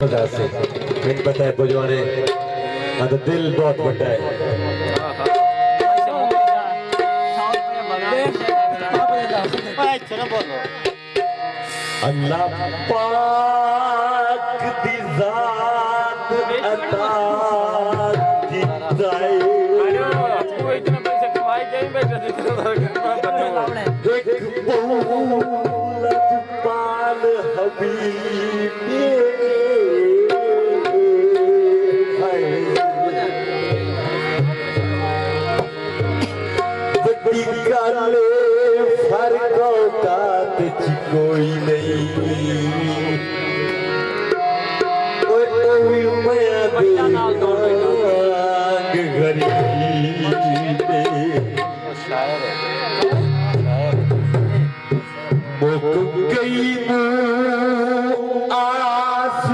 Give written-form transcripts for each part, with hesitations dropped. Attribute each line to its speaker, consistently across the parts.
Speaker 1: मजा से मैंने पता है बुझवाने तो दिल बहुत बड़ा है। अल्लाह पाक दी जात अता कीता है एक बहुलत पाल हबीबी फर्क कोई नहीं गई आस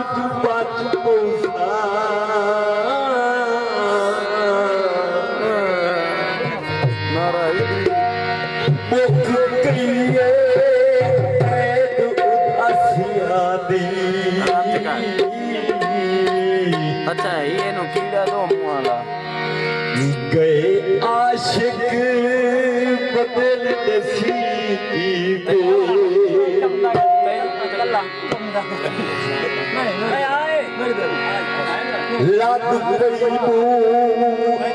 Speaker 2: अच्छा ये नो कीड़ा दो मुआला
Speaker 1: गए आशिक बदल नसीब लाद गई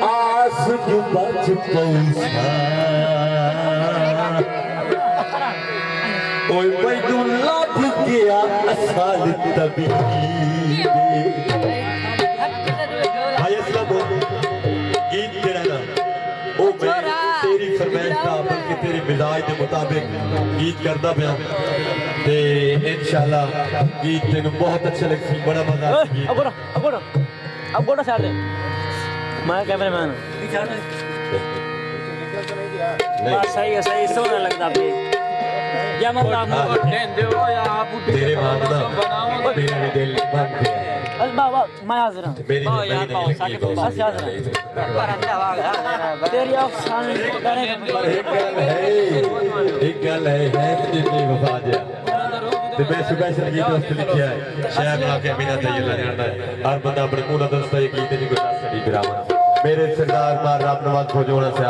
Speaker 1: आस जो बच पहुंचा ओए मैनू लभ गया असल तबीब गीत तेरा ना ओ तेरी फरमाइश का बल्कि तेरी मिजाज के मुताबिक गीत करता पाया ते इंशाल्लाह गीत तेन बहुत अच्छा लगे बड़ा मजा
Speaker 2: अब गोड़ा साइड दे मैं कैमरामैन बस सही सोना लगता पे या मतलब
Speaker 1: तेरे मांगना मेरे दिल मांग गया
Speaker 2: बस बाबा मैं हाजिर हूं
Speaker 1: मेरी यार पाओ साके तो
Speaker 2: बस हाजिर तेरी अफसान
Speaker 1: एक गल है जितनी वफा दिया ते मैं स्पेशल गीत दोस्त लिखिया है शायद ना के बिना तैयार जानदा है हर बंदा अपने पूरा दोस्त ये गीत नहीं कोई दस सदी बिरावन मेरे सरदार मार राम नवाज खोजोना से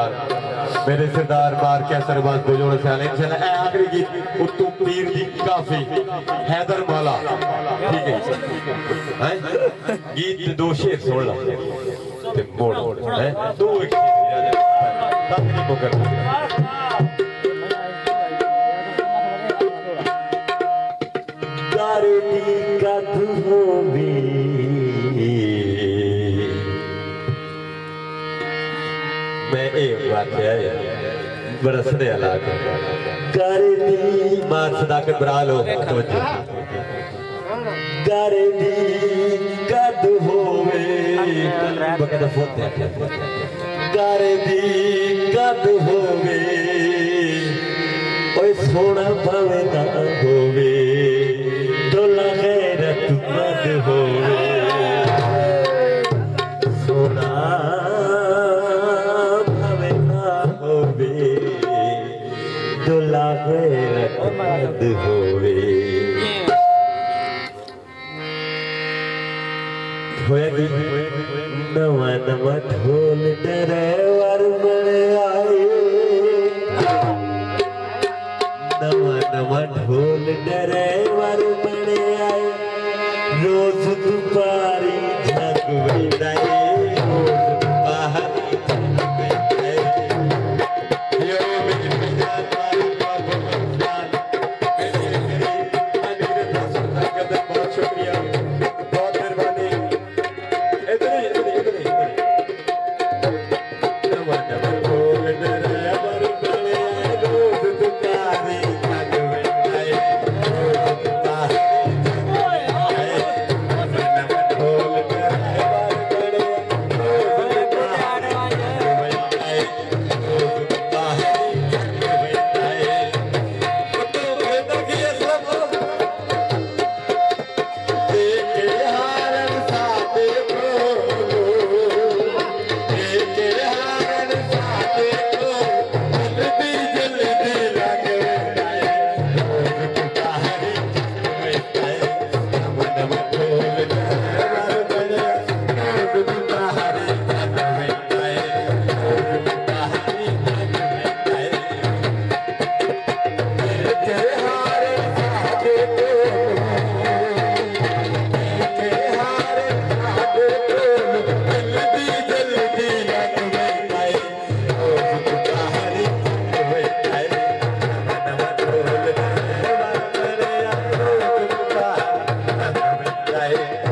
Speaker 1: मेरे सरदार मार कैसर बाज खोजोना से इंशाल्लाह ए आखिरी गीत उतू पीर दी काफी हैदर मौला ठीक है हैं गीत दो शेर सुन ला ते मोड़ हैं दो एक तक नहीं मुकर मैं एक बात है बरसने वाला करे दी मार सदाकत बरा लो तवज्जो करे दी कद होवे बकद फोते करे दी कद होवे ओए सोना भावे ना होवे तोला गैरत मद होवे सोना भावे ना होवे तोला गैरत मद होवे होया कि नवा नवा ढोल डरेवर बड़े आए नवा नवा ढोल डरेवर बड़े आए रोज दुपारी झग विदाए रोज दुपारी झग विदाए यो मेरी पंजाब वाली बाबू मस्तान मेरी अमीर दासों का कदम बहुत शुक्रिया बहुत मेहरबानी है